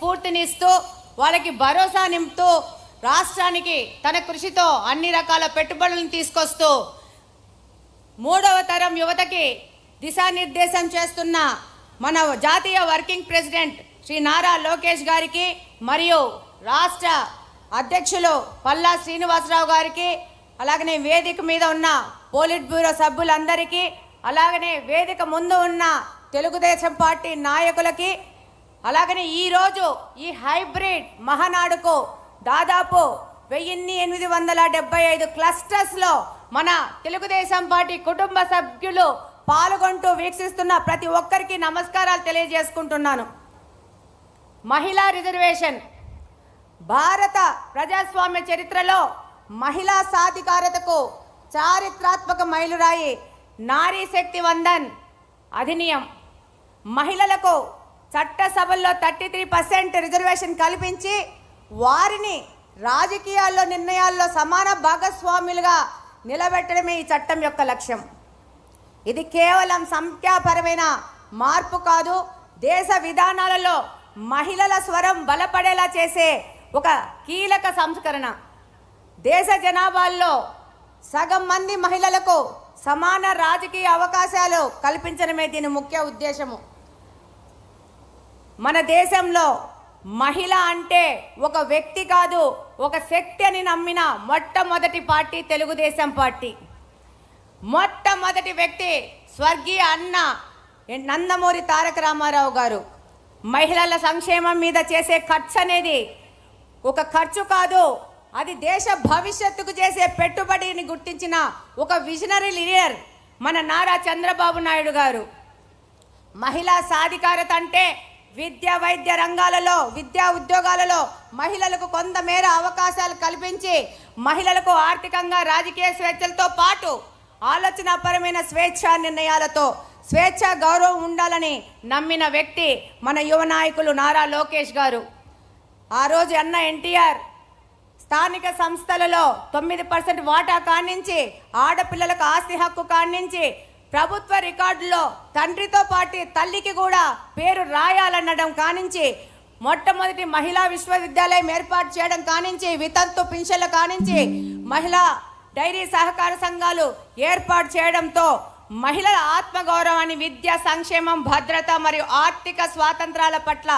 స్ఫూర్తినిస్తూ వాళ్ళకి భరోసా నింపుతూ రాష్ట్రానికి తన కృషితో అన్ని రకాల పెట్టుబడులను తీసుకొస్తూ మూడవ తరం యువతకి దిశానిర్దేశం చేస్తున్న మన జాతీయ వర్కింగ్ ప్రెసిడెంట్ శ్రీ నారా లోకేష్ గారికి మరియు రాష్ట్ర అధ్యక్షులు పల్లా శ్రీనివాసరావు గారికి, అలాగనే వేదిక మీద ఉన్న పోలిట్ బ్యూరో సభ్యులందరికీ, అలాగనే వేదిక ముందు ఉన్న తెలుగుదేశం పార్టీ నాయకులకి, అలాగనే ఈరోజు ఈ హైబ్రిడ్ మహానాడుకు దాదాపు 1875 క్లస్టర్స్లో మన తెలుగుదేశం పార్టీ కుటుంబ సభ్యులు పాల్గొంటూ వీక్షిస్తున్న ప్రతి ఒక్కరికి నమస్కారాలు తెలియజేసుకుంటున్నాను. మహిళా రిజర్వేషన్ భారత ప్రజాస్వామ్య చరిత్రలో మహిళా సాధికారతకు చారిత్రాత్మక మైలురాయి నారీ శక్తి వందన్ అధినియం. మహిళలకు చట్టసభల్లో 33% రిజర్వేషన్ కల్పించి వారిని రాజకీయాల్లో నిర్ణయాల్లో సమాన భాగస్వాములుగా నిలబెట్టడమే ఈ చట్టం యొక్క లక్ష్యం. ఇది కేవలం సంఖ్యాపరమైన మార్పు కాదు, దేశ విధానాలలో మహిళల స్వరం బలపడేలా చేసే ఒక కీలక సంస్కరణ. దేశ జనాభాలో సగం మంది మహిళలకు సమాన రాజకీయ అవకాశాలు కల్పించడమే దీని ముఖ్య ఉద్దేశము. మన దేశంలో మహిళ అంటే ఒక వ్యక్తి కాదు, ఒక శక్తి అని నమ్మిన మొట్టమొదటి పార్టీ తెలుగుదేశం పార్టీ. మొట్టమొదటి వ్యక్తి స్వర్గీయ అన్న నందమూరి తారక రామారావు గారు. మహిళల సంక్షేమం మీద చేసే ఖర్చు అనేది ఒక ఖర్చు కాదు, అది దేశ భవిష్యత్తుకు చేసే పెట్టుబడిని గుర్తించిన ఒక విజనరీ లీడర్ మన నారా చంద్రబాబు నాయుడు గారు. మహిళా సాధికారత అంటే విద్య వైద్య రంగాలలో, విద్యా ఉద్యోగాలలో మహిళలకు కొంతమేర అవకాశాలు కల్పించి మహిళలకు ఆర్థికంగా రాజకీయ స్వేచ్ఛలతో పాటు ఆలోచనాపరమైన స్వేచ్ఛా నిర్ణయాలతో స్వేచ్ఛా గౌరవం ఉండాలని నమ్మిన వ్యక్తి మన యువ నాయకులు నారా లోకేష్ గారు. ఆ రోజు అన్న ఎన్టీఆర్ స్థానిక సంస్థలలో 9% వాటా కానించి, ఆడపిల్లలకు ఆస్తి హక్కు కానించి, ప్రభుత్వ రికార్డులో తండ్రితో పాటు తల్లికి కూడా పేరు రాయాలనడం కానించి, మొట్టమొదటి మహిళా విశ్వవిద్యాలయం ఏర్పాటు చేయడం కానించి, వితంతు పింఛన్లు కానించి, మహిళా డైరీ సహకార సంఘాలు ఏర్పాటు చేయడంతో మహిళల ఆత్మగౌరవాన్ని, విద్యా సంక్షేమం, భద్రత మరియు ఆర్థిక స్వాతంత్రాల పట్ల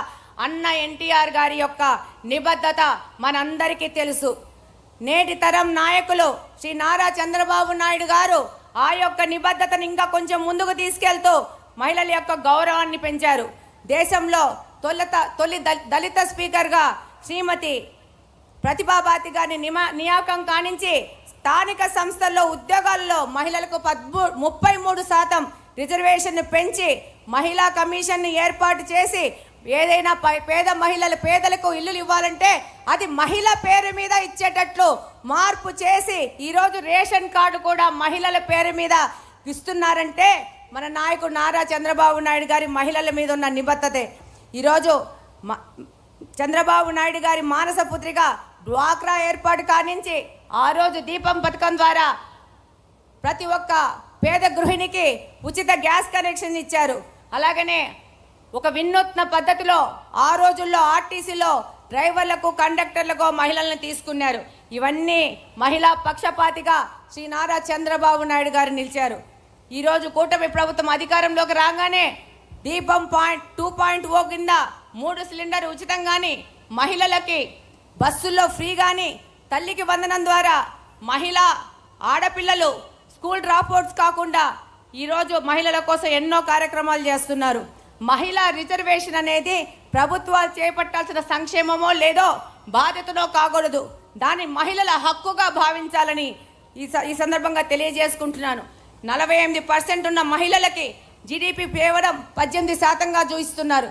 అన్న ఎన్టీఆర్ గారి యొక్క నిబద్ధత మనందరికీ తెలుసు. నేటి తరం నాయకులు శ్రీ నారా చంద్రబాబు నాయుడు గారు ఆ యొక్క నిబద్ధతను ఇంకా కొంచెం ముందుకు తీసుకెళ్తూ మహిళల యొక్క గౌరవాన్ని పెంచారు. దేశంలో తొలి దళిత స్పీకర్గా శ్రీమతి ప్రతిభాబాతి గారిని నియామకం కానించి, స్థానిక సంస్థల్లో ఉద్యోగాల్లో మహిళలకు 33% రిజర్వేషన్ పెంచి మహిళా కమిషన్ని ఏర్పాటు చేసి, ఏదైనా పేదలకు ఇల్లులు ఇవ్వాలంటే అది మహిళ పేరు మీద ఇచ్చేటట్లు మార్పు చేసి ఈరోజు రేషన్ కార్డు కూడా మహిళల పేరు మీద ఇస్తున్నారంటే మన నాయకుడు నారా చంద్రబాబు నాయుడు గారి మహిళల మీద ఉన్న నిబద్ధతే. ఈరోజు చంద్రబాబు నాయుడు గారి మానస పుత్రిక డ్వాక్రా ఏర్పాటు కానించి, ఆ రోజు దీపం పథకం ద్వారా ప్రతి ఒక్క పేద గృహిణికి ఉచిత గ్యాస్ కనెక్షన్ ఇచ్చారు. అలాగనే ఒక వినూత్న పద్ధతిలో ఆ రోజుల్లో ఆర్టీసీలో డ్రైవర్లకు, కండక్టర్లకు మహిళలను తీసుకున్నారు. ఇవన్నీ మహిళా పక్షపాతిగా శ్రీ నారా చంద్రబాబు నాయుడు గారు నిలిచారు. ఈరోజు కూటమి ప్రభుత్వం అధికారంలోకి రాగానే దీపం 2.0 కింద 3 సిలిండర్ ఉచితం కానీ, మహిళలకి బస్సుల్లో ఫ్రీ కానీ, తల్లికి వందనం ద్వారా మహిళా ఆడపిల్లలు స్కూల్ డ్రాప్అవుట్స్ కాకుండా ఈరోజు మహిళల కోసం ఎన్నో కార్యక్రమాలు చేస్తున్నారు. మహిళా రిజర్వేషన్ అనేది ప్రభుత్వాలు చేపట్టాల్సిన సంక్షేమమో లేదో బాధ్యతనో కాకూడదు, దాన్ని మహిళల హక్కుగా భావించాలని ఈ సందర్భంగా తెలియజేసుకుంటున్నాను. 48% ఉన్న మహిళలకి జీడీపీ కేవలం 18%గా చూపిస్తున్నారు.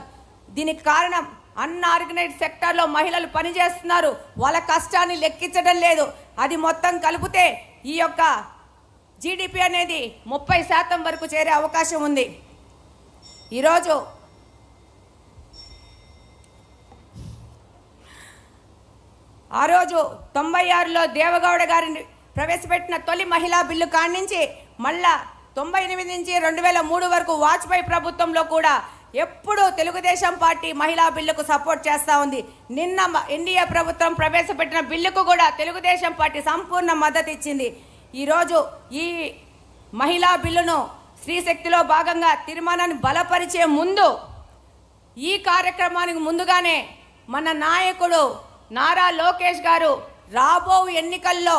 దీనికి కారణం అన్ఆర్గనైజ్డ్ సెక్టార్లో మహిళలు పనిచేస్తున్నారు, వాళ్ళ కష్టాన్ని లెక్కించడం లేదు. అది మొత్తం కలిపితే ఈ యొక్క జీడీపీ అనేది 30% వరకు చేరే అవకాశం ఉంది. ఈరోజు ఆ రోజు 96లో దేవగౌడ గారిని ప్రవేశపెట్టిన తొలి మహిళా బిల్లు కాడి నుంచి మళ్ళా 98 నుంచి 2003 వరకు వాజ్పేయి ప్రభుత్వంలో కూడా ఎప్పుడూ తెలుగుదేశం పార్టీ మహిళా బిల్లుకు సపోర్ట్ చేస్తూ ఉంది. నిన్న ఎన్డీఏ ప్రభుత్వం ప్రవేశపెట్టిన బిల్లుకు కూడా తెలుగుదేశం పార్టీ సంపూర్ణ మద్దతు ఇచ్చింది. ఈరోజు ఈ మహిళా బిల్లును స్త్రీశక్తిలో భాగంగా తీర్మానాన్ని బలపరిచే ముందు ఈ కార్యక్రమానికి ముందుగానే మన నాయకుడు నారా లోకేష్ గారు రాబో ఎన్నికల్లో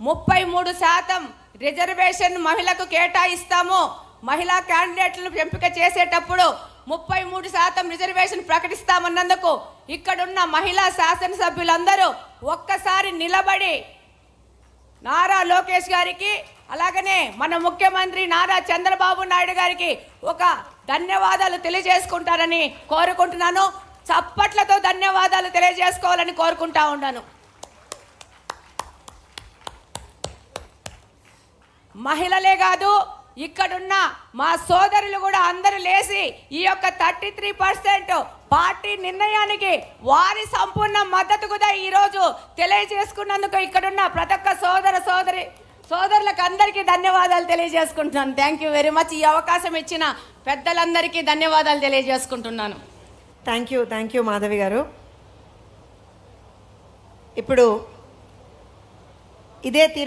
33% రిజర్వేషన్ మహిళకు కేటాయిస్తాము, మహిళా క్యాండిడేట్లను ఎంపిక చేసేటప్పుడు 33% రిజర్వేషన్ ప్రకటిస్తామన్నందుకు ఇక్కడున్న మహిళా శాసనసభ్యులందరూ ఒక్కసారి నిలబడి నారా లోకేష్ గారికి అలాగనే మన ముఖ్యమంత్రి నారా చంద్రబాబు నాయుడు గారికి ఒక ధన్యవాదాలు తెలియజేసుకుంటారని కోరుకుంటున్నాను. చప్పట్లతో ధన్యవాదాలు తెలియజేసుకోవాలని కోరుకుంటా ఉన్నాను. మహిళలే కాదు, ఇక్కడున్న మా సోదరులు కూడా అందరూ లేచి ఈ యొక్క 33% పార్టీ నిర్ణయానికి వారి సంపూర్ణ మద్దతు కూడా ఈరోజు తెలియజేసుకున్నందుకు ఇక్కడున్న ప్రతి ఒక్క సోదరులకు అందరికీ ధన్యవాదాలు తెలియజేసుకుంటున్నాను. Thank you very much. ఈ అవకాశం ఇచ్చిన పెద్దలందరికీ ధన్యవాదాలు తెలియజేసుకుంటున్నాను. థ్యాంక్ యూ మాధవి గారు. ఇప్పుడు ఇదే